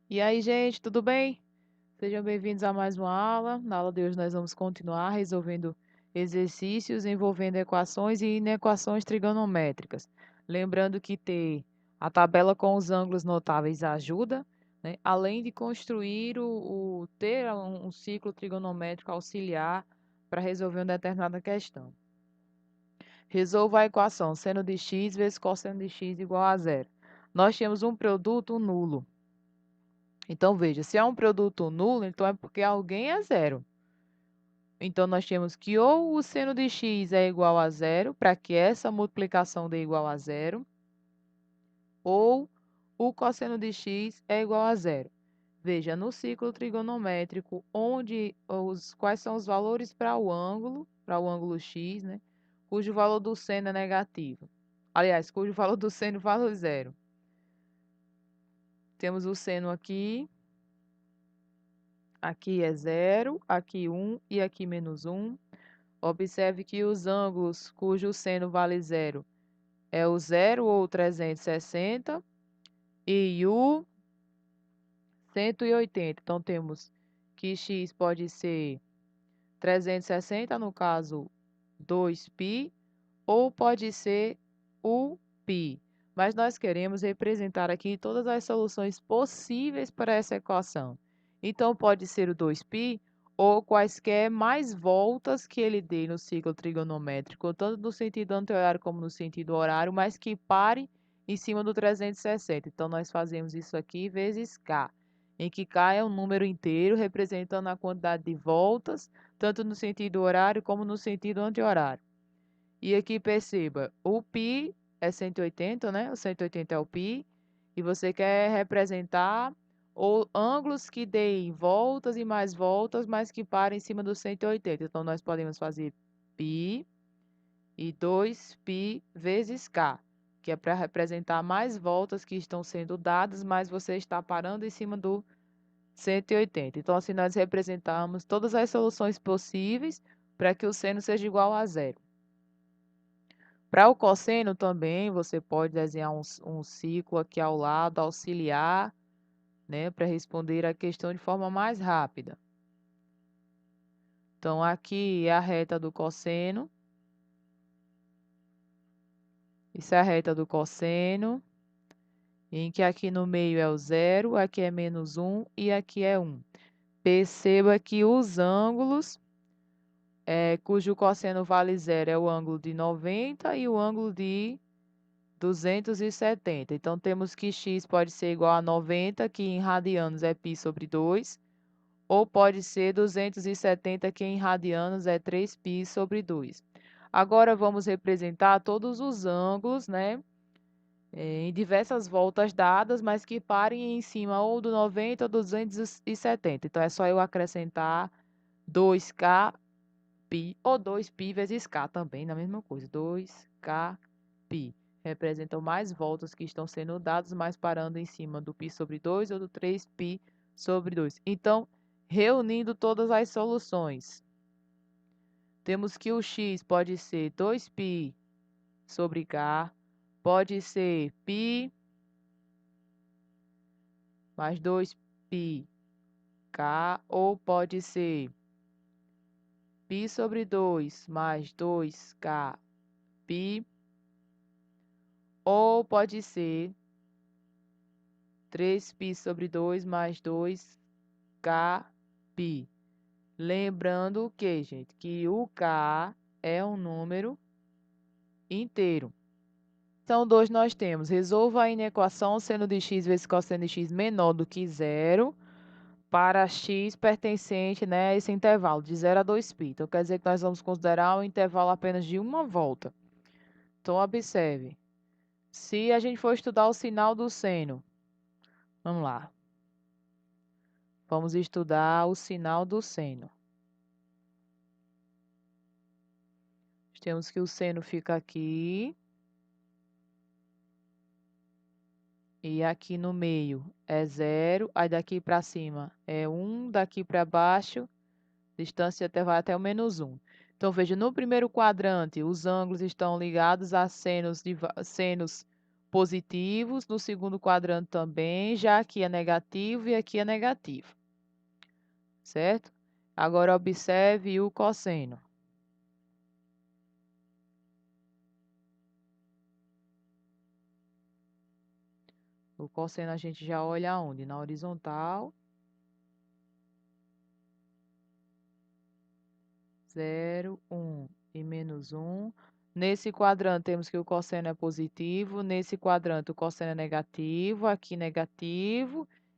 E aí, gente, tudo bem? Sejam bem-vindos a mais uma aula. Na aula de hoje nós vamos continuar resolvendo exercícios envolvendo equações e inequações trigonométricas. Lembrando que ter a tabela com os ângulos notáveis ajuda, né? Além de construir ter um ciclo trigonométrico auxiliar para resolver uma determinada questão. Resolva a equação seno de x vezes cosseno de x igual a zero. Nós temos um produto nulo. Então, veja, se é um produto nulo, então é porque alguém é zero. Então, nós temos que ou o seno de x é igual a zero, para que essa multiplicação dê igual a zero, ou o cosseno de x é igual a zero. Veja, no ciclo trigonométrico, quais são os valores para o ângulo x, né? Cujo valor do seno é negativo. Aliás, cujo valor do seno vale zero. Temos o seno aqui. Aqui é zero, aqui 1 e aqui menos 1. Observe que os ângulos cujo seno vale zero é o 0 ou 360 e o 180. Então, temos que x pode ser 360, no caso 2π, ou pode ser o π. Mas nós queremos representar aqui todas as soluções possíveis para essa equação. Então, pode ser o 2π ou quaisquer mais voltas que ele dê no ciclo trigonométrico, tanto no sentido anti-horário como no sentido horário, mas que pare em cima do 360. Então, nós fazemos isso aqui vezes k, em que k é um número inteiro representando a quantidade de voltas, tanto no sentido horário como no sentido anti-horário. E aqui perceba, o π é 180, né? O 180 é o π. E você quer representar ângulos que deem voltas e mais voltas, mas que parem em cima do 180. Então, nós podemos fazer π e 2π vezes k, que é para representar mais voltas que estão sendo dadas, mas você está parando em cima do 180. Então, assim, nós representamos todas as soluções possíveis para que o seno seja igual a zero. Para o cosseno também, você pode desenhar um ciclo aqui ao lado, auxiliar, né, para responder a questão de forma mais rápida. Então, aqui é a reta do cosseno. Isso é a reta do cosseno, em que aqui no meio é o zero, aqui é menos 1 e aqui é 1. Perceba que os ângulos cujo cosseno vale zero é o ângulo de 90 e o ângulo de 270. Então, temos que x pode ser igual a 90, que em radianos é π sobre 2, ou pode ser 270, que em radianos é 3π sobre 2. Agora, vamos representar todos os ângulos, né, em diversas voltas dadas, mas que parem em cima ou do 90 ou do 270. Então, é só eu acrescentar 2k π ou 2π vezes k também, na mesma coisa, 2k π. Representam mais voltas que estão sendo dadas, mas parando em cima do π sobre 2 ou do 3π sobre 2. Então, reunindo todas as soluções, temos que o x pode ser 2π sobre k, pode ser π mais 2πk, ou pode ser π sobre 2 mais 2k π, ou pode ser 3π sobre 2 mais 2k π. Lembrando que, gente, que o k é um número inteiro. Então, 2 nós temos, resolva a inequação seno de x vezes cosseno de x menor do que zero para x pertencente, né, a esse intervalo de 0 a 2π. Então, quer dizer que nós vamos considerar um intervalo apenas de uma volta. Então, observe. Se a gente for estudar o sinal do seno, vamos lá. Vamos estudar o sinal do seno. Temos que o seno fica aqui. E aqui no meio é 0. Aí daqui para cima é 1. Daqui para baixo, distância vai até o menos 1. Então, veja, no primeiro quadrante, os ângulos estão ligados a senos positivos, no segundo quadrante também, já aqui é negativo e aqui é negativo, certo? Agora observe o cosseno. O cosseno a gente já olha aonde? Na horizontal. 0, 1 e menos 1. Nesse quadrante temos que o cosseno é positivo, nesse quadrante o cosseno é negativo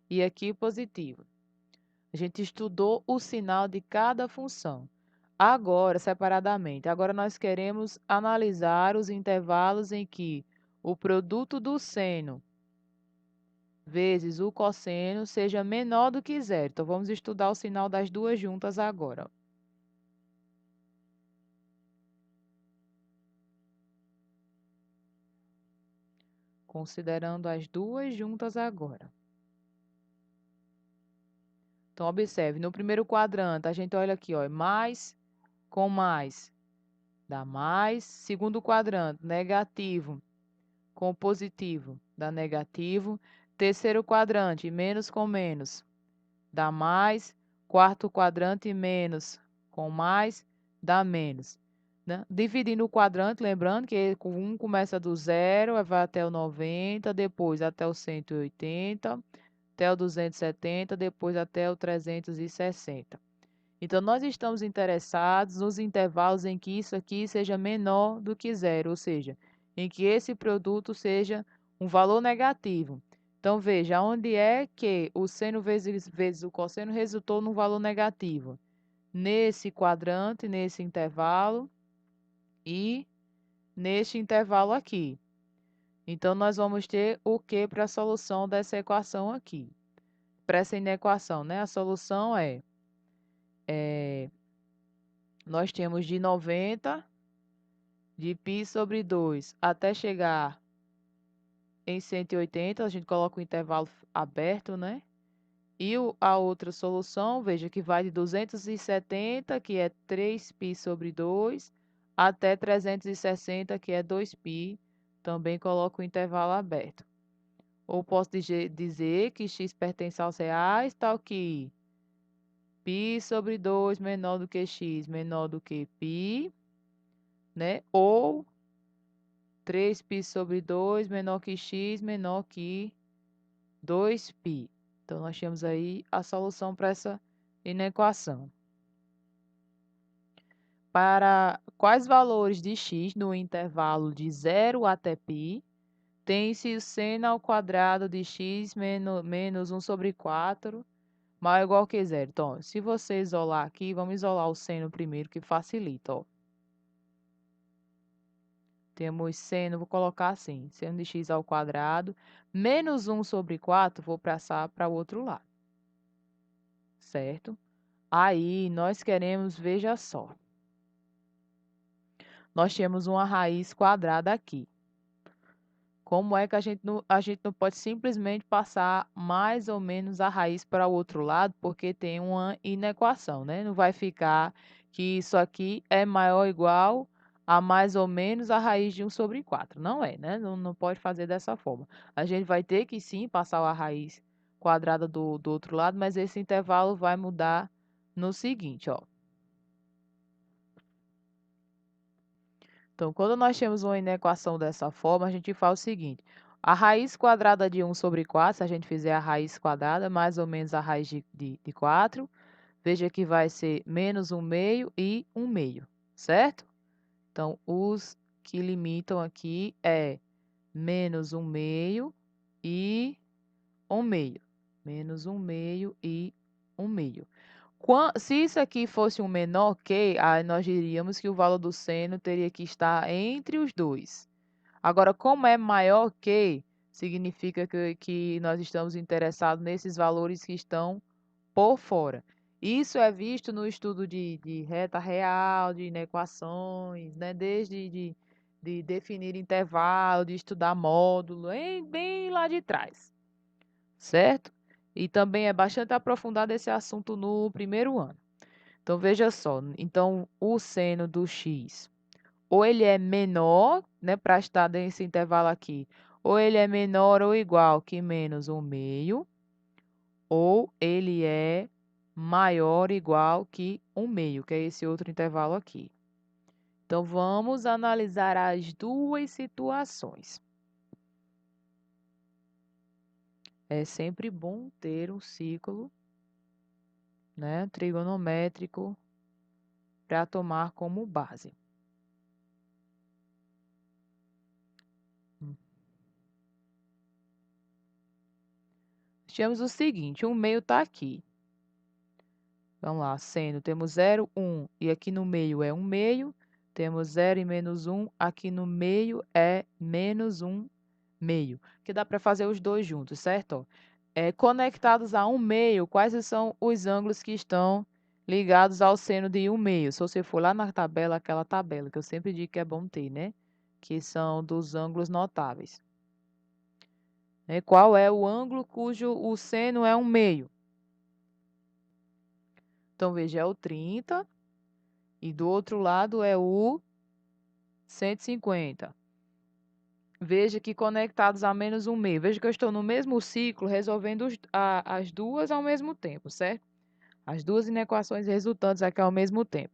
e aqui positivo. A gente estudou o sinal de cada função. Agora, separadamente, agora nós queremos analisar os intervalos em que o produto do seno vezes o cosseno seja menor do que zero. Então, vamos estudar o sinal das duas juntas agora. Considerando as duas juntas agora. Então, observe, no primeiro quadrante, a gente olha aqui, ó, mais com mais dá mais. Segundo quadrante, negativo com positivo dá negativo. Terceiro quadrante, menos com menos dá mais. Quarto quadrante, menos com mais dá menos, né? Dividindo o quadrante, lembrando que um começa do 0, vai até o 90, depois até o 180, até o 270, depois até o 360. Então, nós estamos interessados nos intervalos em que isso aqui seja menor do que zero, ou seja, em que esse produto seja um valor negativo. Então, veja, onde é que o seno vezes o cosseno resultou num valor negativo? Nesse quadrante, nesse intervalo e neste intervalo aqui. Então, nós vamos ter o que para a solução dessa equação aqui? Para essa inequação, né? A solução nós temos de 90 de π sobre 2 até chegar em 180, a gente coloca o intervalo aberto, né? E a outra solução, veja que vai de 270, que é 3π sobre 2, até 360, que é 2π, também coloco o intervalo aberto. Ou posso dizer que x pertence aos reais, tal que π sobre 2 menor do que x, menor do que π, né? Ou 3π sobre 2 menor que x, menor que 2π. Então, nós temos aí a solução para essa inequação. Para quais valores de x no intervalo de 0 até π, tem-se o seno ao quadrado de x menos 1 sobre 4 maior ou igual que zero. Então, se você isolar aqui, vamos isolar o seno primeiro, que facilita, ó. Temos seno, vou colocar assim, seno de x ao quadrado, menos 1 sobre 4, vou passar para o outro lado, certo? Aí, nós queremos, veja só, nós temos uma raiz quadrada aqui. Como é que a gente não pode simplesmente passar mais ou menos a raiz para o outro lado, porque tem uma inequação, né? Não vai ficar que isso aqui é maior ou igual a mais ou menos a raiz de 1 sobre 4. Não é, né? Não pode fazer dessa forma. A gente vai ter que sim passar a raiz quadrada do outro lado, mas esse intervalo vai mudar no seguinte, ó. Então, quando nós temos uma inequação dessa forma, a gente faz o seguinte: a raiz quadrada de 1 sobre 4, se a gente fizer a raiz quadrada, mais ou menos a raiz de 4, veja que vai ser menos 1 meio e 1 meio, certo? Então, os que limitam aqui é menos 1 meio e 1 meio. Menos 1 meio e 1 meio. Se isso aqui fosse um menor que, aí nós diríamos que o valor do seno teria que estar entre os dois. Agora, como é maior que, significa que nós estamos interessados nesses valores que estão por fora. Isso é visto no estudo de reta real, de inequações, né? Desde de definir intervalo, de estudar módulo, bem lá de trás, certo? E também é bastante aprofundado esse assunto no primeiro ano. Então, veja só, então o seno do x, ou ele é menor, né, para estar nesse intervalo aqui, ou ele é menor ou igual que menos 1/2, ou ele é maior ou igual que 1/2, que é esse outro intervalo aqui. Então, vamos analisar as duas situações. É sempre bom ter um ciclo, né, trigonométrico para tomar como base. Temos o seguinte, o meio está aqui. Vamos lá, sendo, temos 0, 1, e aqui no meio é 1/2. Temos 0 e menos 1, aqui no meio é menos 1/2. Que dá para fazer os dois juntos, certo? Conectados a 1/2, quais são os ângulos que estão ligados ao seno de 1/2? Se você for lá na tabela, aquela tabela que eu sempre digo que é bom ter, né? Que são dos ângulos notáveis. Qual é o ângulo cujo o seno é 1/2? Então, veja, é o 30 e do outro lado é o 150. Veja que conectados a menos 1/2. Veja que eu estou no mesmo ciclo resolvendo as duas ao mesmo tempo, certo? As duas inequações resultantes aqui ao mesmo tempo.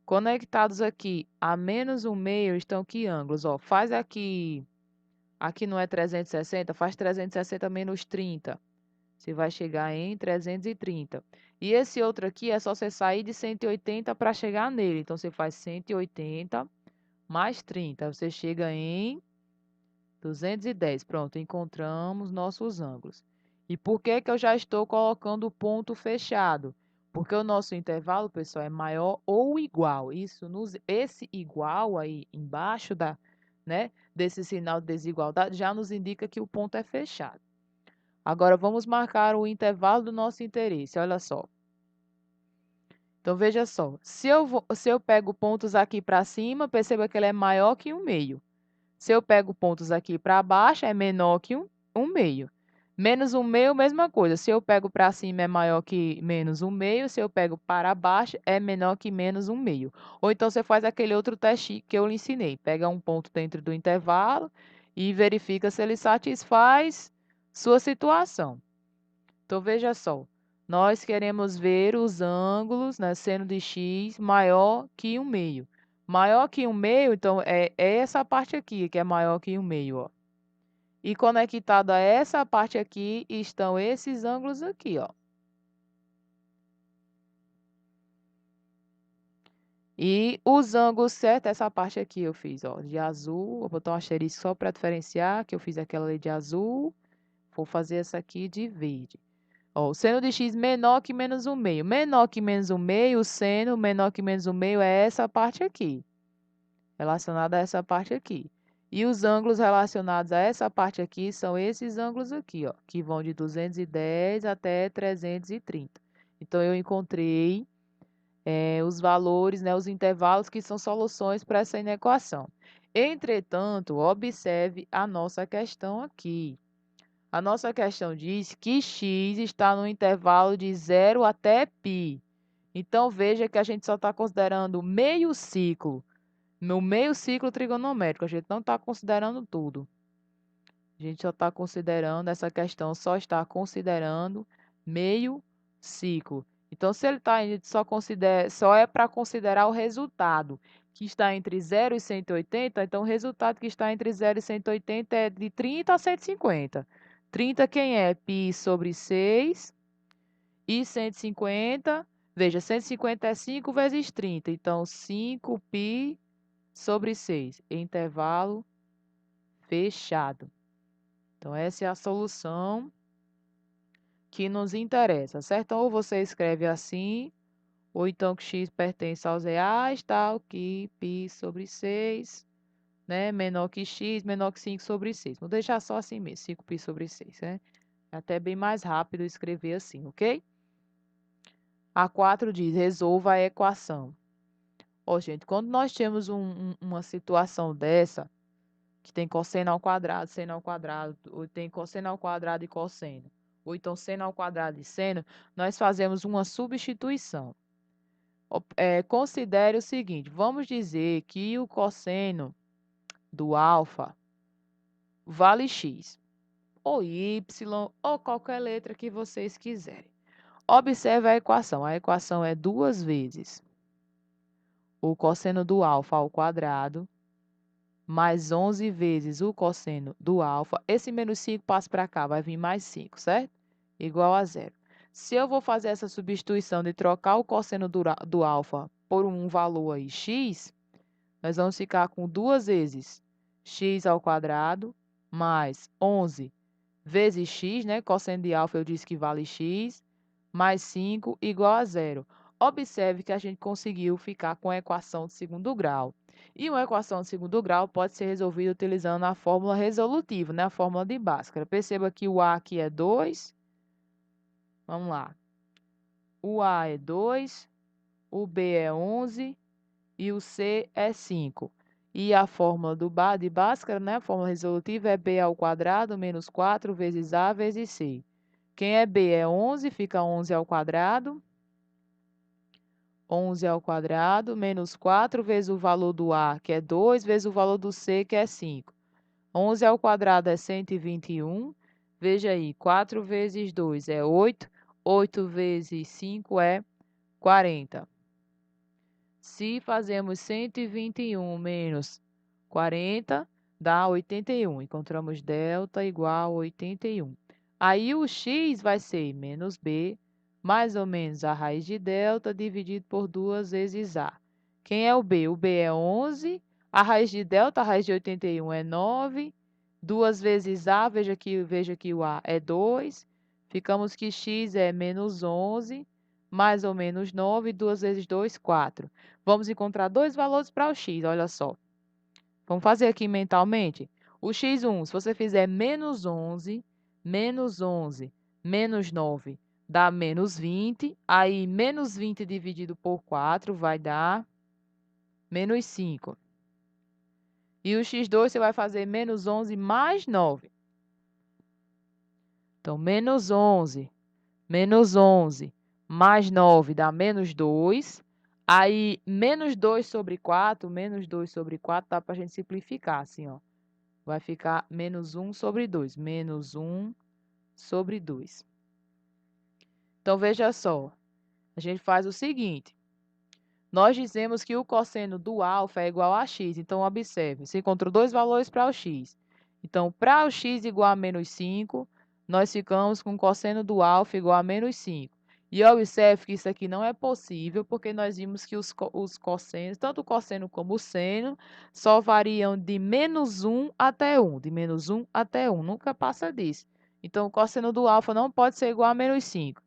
Conectados aqui a menos 1/2 estão que ângulos? Ó, faz aqui não é 360, faz 360 menos 30. Você vai chegar em 330. E esse outro aqui é só você sair de 180 para chegar nele. Então, você faz 180 mais 30. Você chega em 210. Pronto, encontramos nossos ângulos. E por que que eu já estou colocando o ponto fechado? Porque o nosso intervalo, pessoal, é maior ou igual. Esse igual aí embaixo desse sinal de desigualdade já nos indica que o ponto é fechado. Agora, vamos marcar o intervalo do nosso interesse. Olha só. Então, veja só. Se eu pego pontos aqui para cima, perceba que ele é maior que 1/2. Se eu pego pontos aqui para baixo, é menor que 1/2. Menos 1/2, mesma coisa. Se eu pego para cima, é maior que menos 1/2. Se eu pego para baixo, é menor que menos 1/2. Ou então, você faz aquele outro teste que eu lhe ensinei. Pega um ponto dentro do intervalo e verifica se ele satisfaz sua situação. Então, veja só. Nós queremos ver os ângulos, né, seno de x maior que 1/2. Maior que 1/2, então, é essa parte aqui que é maior que 1/2, ó. E conectado a essa parte aqui estão esses ângulos aqui, ó. E os ângulos certos, essa parte aqui eu fiz, ó, de azul. Vou botar um asterisco só para diferenciar, que eu fiz aquela ali de azul. Vou fazer essa aqui de verde. Ó, o seno de x menor que menos 1/2. Menor que menos 1/2, o seno menor que menos 1/2 é essa parte aqui. Relacionada a essa parte aqui. E os ângulos relacionados a essa parte aqui são esses ângulos aqui, ó, que vão de 210 até 330. Então, eu encontrei os valores, né, os intervalos que são soluções para essa inequação. Entretanto, observe a nossa questão aqui. A nossa questão diz que x está no intervalo de 0 até π. Então, veja que a gente só está considerando meio ciclo. No meio ciclo trigonométrico, a gente não está considerando tudo. A gente só está considerando, essa questão só está considerando meio ciclo. Então, se ele está só é para considerar o resultado, que está entre 0 e 180, então o resultado que está entre 0 e 180 é de 30 a 150. 30 quem é? Π sobre 6 e 150, veja, 150 é 5 vezes 30, então 5π sobre 6, intervalo fechado. Então, essa é a solução que nos interessa, certo? Ou você escreve assim, ou então que x pertence aos reais, tal, que π sobre 6, né? Menor que x, menor que 5 sobre 6. Vou deixar só assim mesmo, 5π sobre 6, né? É até bem mais rápido escrever assim, ok? A 4 diz, resolva a equação. Ó, gente, quando nós temos uma situação dessa, que tem cosseno ao quadrado, seno ao quadrado, ou tem cosseno ao quadrado e cosseno, ou então seno ao quadrado e seno, nós fazemos uma substituição. Considere o seguinte, vamos dizer que o cosseno do alfa vale x, ou y, ou qualquer letra que vocês quiserem. Observe a equação é 2 vezes o cosseno do alfa ao quadrado, mais 11 vezes o cosseno do alfa. Esse menos 5 passa para cá, vai vir mais 5, certo? Igual a zero. Se eu vou fazer essa substituição de trocar o cosseno do alfa por um valor aí, x, nós vamos ficar com 2 vezes x ao quadrado mais 11 vezes x, né? Cosseno de alfa eu disse que vale x, mais 5 igual a zero. Observe que a gente conseguiu ficar com a equação de segundo grau. E uma equação de segundo grau pode ser resolvida utilizando a fórmula resolutiva, né? A fórmula de Bhaskara. Perceba que o A aqui é 2. Vamos lá. O A é 2, o B é 11 e o C é 5. E a fórmula de Bhaskara, né? A fórmula resolutiva é B ao quadrado menos 4 vezes A vezes C. Quem é B é 11, fica 11 ao quadrado. 11 ao quadrado, menos 4 vezes o valor do A, que é 2, vezes o valor do C, que é 5. 11 ao quadrado é 121. Veja aí, 4 vezes 2 é 8. 8 vezes 5 é 40. Se fazemos 121 menos 40, dá 81. Encontramos delta igual a 81. Aí o x vai ser menos b, mais ou menos a raiz de delta dividido por 2 vezes a. Quem é o b? O b é 11. A raiz de delta, a raiz de 81 é 9. 2 vezes a, veja que o a é 2. Ficamos que x é menos 11, mais ou menos 9. 2 vezes 2, 4. Vamos encontrar dois valores para o x, olha só. Vamos fazer aqui mentalmente. O x1, se você fizer menos 11, menos 11, menos 9, dá menos 20. Aí, menos 20 dividido por 4 vai dar menos 5. E o x2 você vai fazer menos 11 mais 9. Então, menos 11 mais 9 dá menos 2. Aí, menos 2 sobre 4 dá para a gente simplificar, assim, ó. Vai ficar menos 1 sobre 2. Menos 1 sobre 2. Então, veja só. A gente faz o seguinte. Nós dizemos que o cosseno do alfa é igual a x. Então, observe. Você encontrou dois valores para o x. Então, para o x igual a menos 5, nós ficamos com o cosseno do alfa igual a menos 5. E observe que isso aqui não é possível, porque nós vimos que os cossenos, tanto o cosseno como o seno, só variam de menos 1 até 1. De menos 1 até 1. Nunca passa disso. Então, o cosseno do alfa não pode ser igual a menos 5.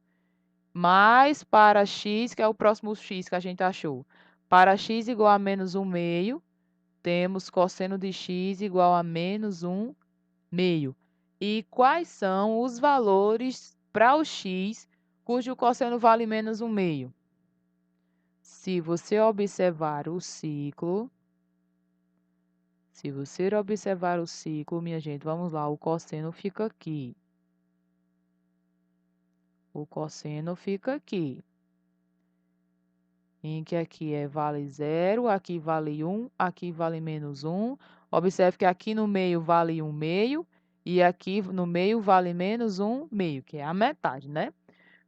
Mas para x, que é o próximo x que a gente achou, para x igual a menos 1 meio, temos cosseno de x igual a menos 1 meio. E quais são os valores para o x cujo cosseno vale menos 1 meio? Se você observar o ciclo, minha gente, vamos lá, o cosseno fica aqui. O cosseno fica aqui. Em que aqui vale 0, aqui vale 1, aqui vale menos 1. Observe que aqui no meio vale 1 meio e aqui no meio vale menos 1 meio, que é a metade, né?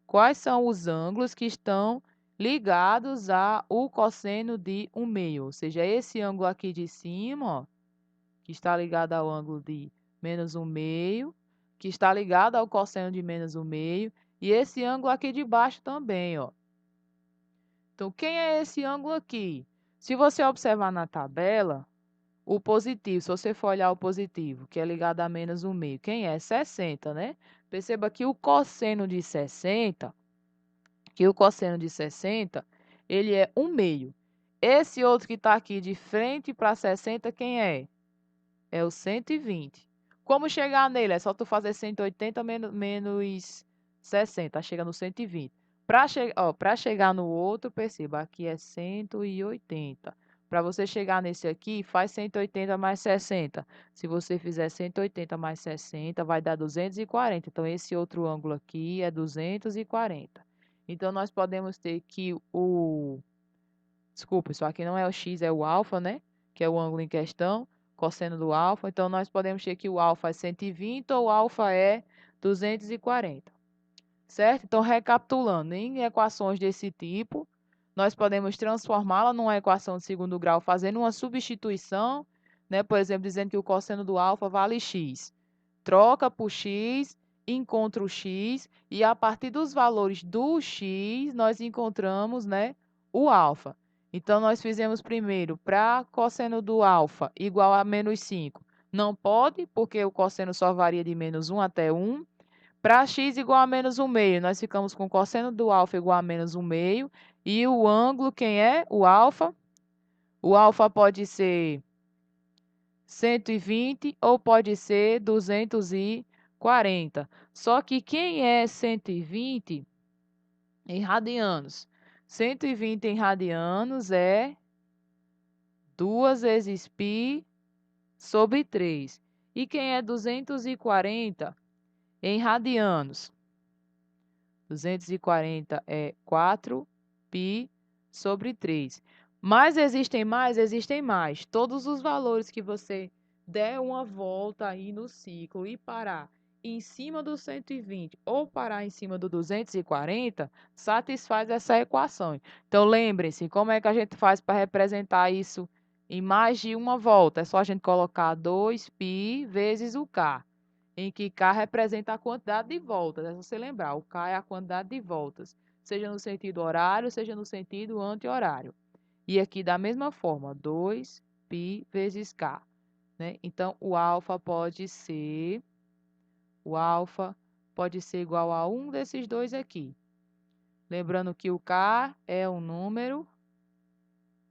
Quais são os ângulos que estão ligados ao cosseno de 1 meio? Ou seja, esse ângulo aqui de cima, ó, que está ligado ao ângulo de menos 1 meio, que está ligado ao cosseno de menos 1 meio, e esse ângulo aqui de baixo também, ó. Então, quem é esse ângulo aqui? Se você observar na tabela, o positivo, se você for olhar o positivo, que é ligado a menos 1 meio, quem é? 60, né? Perceba que o cosseno de 60, ele é 1 meio. Esse outro que está aqui de frente para 60, quem é? É o 120. Como chegar nele? É só tu fazer 180 menos 60, chega no 120. Para chegar no outro, perceba, aqui é 180. Para você chegar nesse aqui, faz 180 mais 60. Se você fizer 180 mais 60, vai dar 240. Então, esse outro ângulo aqui é 240. Então, nós podemos ter que Desculpa, isso aqui não é o x, é o alfa, né? Que é o ângulo em questão. cosseno do alfa. Então, nós podemos ter que o alfa é 120 ou o alfa é 240. Certo? Então, recapitulando, em equações desse tipo, nós podemos transformá-la numa equação de segundo grau fazendo uma substituição, né? Por exemplo, dizendo que o cosseno do alfa vale x. Troca por x, encontra o x, e a partir dos valores do x, nós encontramos, né, o alfa. Então, nós fizemos primeiro para cosseno do alfa igual a menos 5. Não pode, porque o cosseno só varia de menos 1 até 1. Para x igual a menos 1 meio, nós ficamos com cosseno do alfa igual a menos 1 meio. E o ângulo, quem é? O alfa. O alfa pode ser 120 ou pode ser 240. Só que quem é 120 em radianos? 120 em radianos é 2 vezes π sobre 3. E quem é 240 em radianos? 240 é 4π sobre 3. Mas existem mais? Existem mais. Todos os valores que você der uma volta aí no ciclo e parar em cima do 120 ou parar em cima do 240, satisfaz essa equação. Então, lembrem-se, como é que a gente faz para representar isso em mais de uma volta? É só a gente colocar 2π vezes o K, em que K representa a quantidade de voltas. É só você lembrar, o K é a quantidade de voltas, seja no sentido horário, seja no sentido anti-horário. E aqui da mesma forma, 2π vezes K, né? Então, o alfa pode ser igual a um desses dois aqui. Lembrando que o K é um número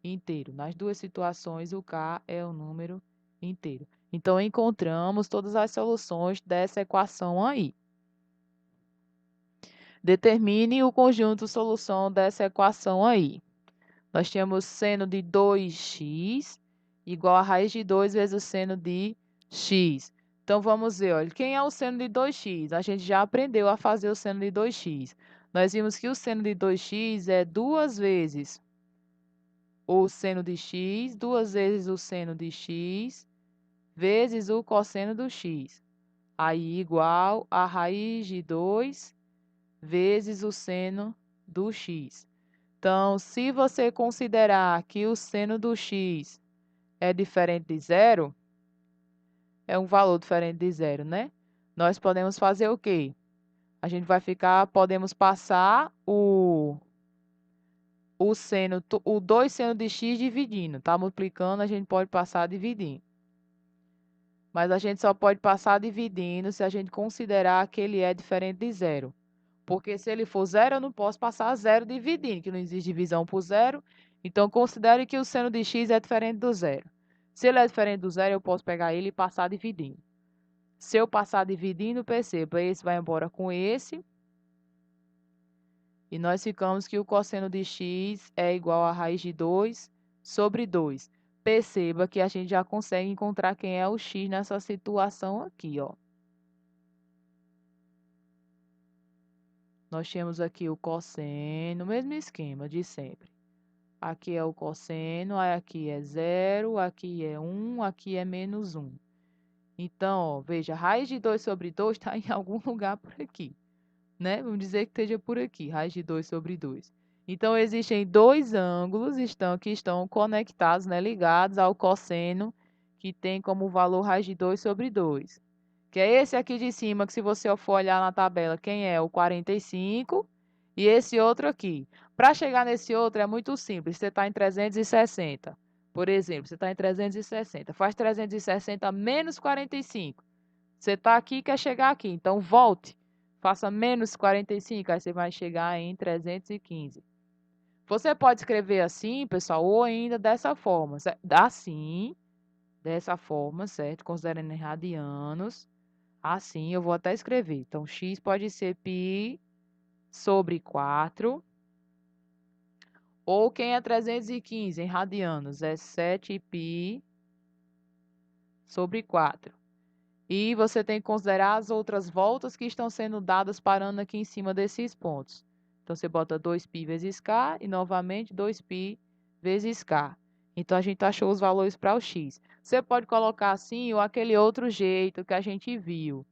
inteiro. Nas duas situações, o K é um número inteiro. Então, encontramos todas as soluções dessa equação aí. Determine o conjunto solução dessa equação aí. Nós temos seno de 2x igual a raiz de 2 vezes o seno de x. Então, vamos ver, olha, quem é o seno de 2x? A gente já aprendeu a fazer o seno de 2x. Nós vimos que o seno de 2x é 2 vezes o seno de x, 2 vezes o seno de x, vezes o cosseno do x. Aí, igual a raiz de 2 vezes o seno do x. Então, se você considerar que o seno do x é diferente de zero, é um valor diferente de zero, né? Nós podemos fazer o quê? A gente vai podemos passar o 2 seno de x dividindo, tá? Multiplicando, a gente pode passar dividindo. Mas a gente só pode passar dividindo se a gente considerar que ele é diferente de zero. Porque se ele for zero, eu não posso passar zero dividindo, que não existe divisão por zero. Então, considere que o seno de x é diferente do zero. Se ele é diferente do zero, eu posso pegar ele e passar dividindo. Se eu passar dividindo, perceba, esse vai embora com esse. E nós ficamos que o cosseno de x é igual a raiz de 2 sobre 2. Perceba que a gente já consegue encontrar quem é o x nessa situação aqui, ó. Nós temos aqui o cosseno, mesmo esquema de sempre. Aqui é o cosseno, aí aqui é 0, aqui é 1, aqui é menos 1. Então, ó, veja, raiz de 2 sobre 2 está em algum lugar por aqui, né? Vamos dizer que esteja por aqui, raiz de 2 sobre 2. Então, existem dois ângulos que estão conectados, né, ligados ao cosseno, que tem como valor raiz de 2 sobre 2. Que é esse aqui de cima, que se você for olhar na tabela, quem é? O 45, e esse outro aqui. Para chegar nesse outro é muito simples, você está em 360. Por exemplo, você está em 360, faz 360 menos 45. Você está aqui e quer chegar aqui, então volte, faça menos 45, aí você vai chegar em 315. Você pode escrever assim, pessoal, ou ainda dessa forma, assim, dessa forma, certo? Considerando em radianos. Assim, eu vou até escrever. Então, x pode ser π sobre 4. Ou quem é 315 em radianos? É 7π sobre 4. E você tem que considerar as outras voltas que estão sendo dadas parando aqui em cima desses pontos. Então, você bota 2π vezes k e, novamente, 2π vezes k. Então, a gente achou os valores para o x. Você pode colocar assim ou aquele outro jeito que a gente viu.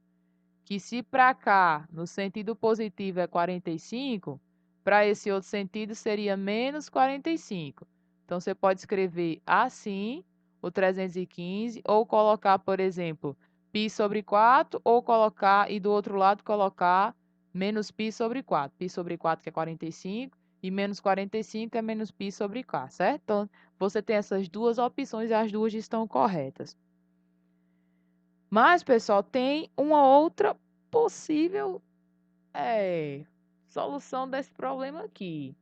Que se para cá, no sentido positivo é 45, para esse outro sentido seria menos 45. Então, você pode escrever assim, o 315, ou colocar, por exemplo, π sobre 4, ou colocar, e do outro lado colocar menos π sobre 4. Π sobre 4 que é 45, e menos 45 é menos π sobre 4, certo? Então, você tem essas duas opções e as duas estão corretas. Mas, pessoal, tem uma outra possível solução desse problema aqui.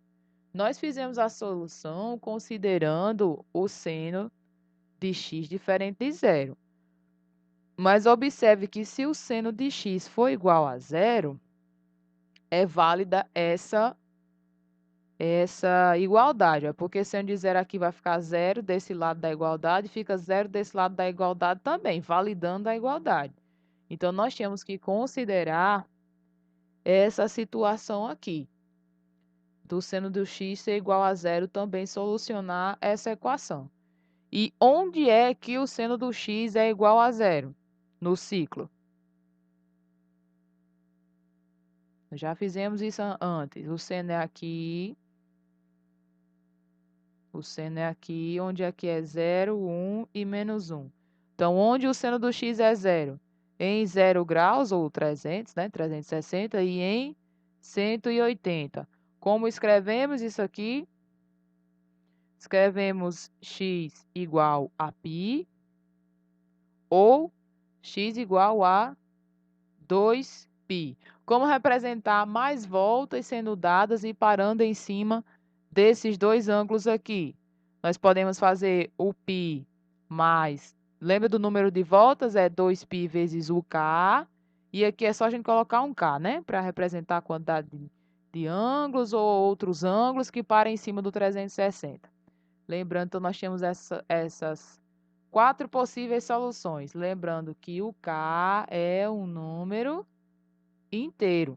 Nós fizemos a solução considerando o seno de x diferente de zero. Mas observe que se o seno de x for igual a zero, é válida essa igualdade. Porque seno de zero aqui vai ficar zero desse lado da igualdade, fica zero desse lado da igualdade também, validando a igualdade. Então, nós temos que considerar essa situação aqui, do seno do x ser igual a zero, também solucionar essa equação. E onde é que o seno do x é igual a zero? No ciclo. Já fizemos isso antes. O seno é aqui. O seno é aqui, onde aqui é 0, 1 e menos 1. Então, onde o seno do x é zero? Em 0 graus, ou 300, né? 360, e em 180. Como escrevemos isso aqui? Escrevemos x igual a π, ou x igual a 2π. Como representar mais voltas sendo dadas e parando em cima desses dois ângulos aqui? Nós podemos fazer o π mais... Lembra do número de voltas? É 2π vezes o k. E aqui é só a gente colocar um k, né? Para representar a quantidade de ângulos ou outros ângulos que param em cima do 360. Lembrando, então, nós temos essas 4 possíveis soluções. Lembrando que o k é um número inteiro.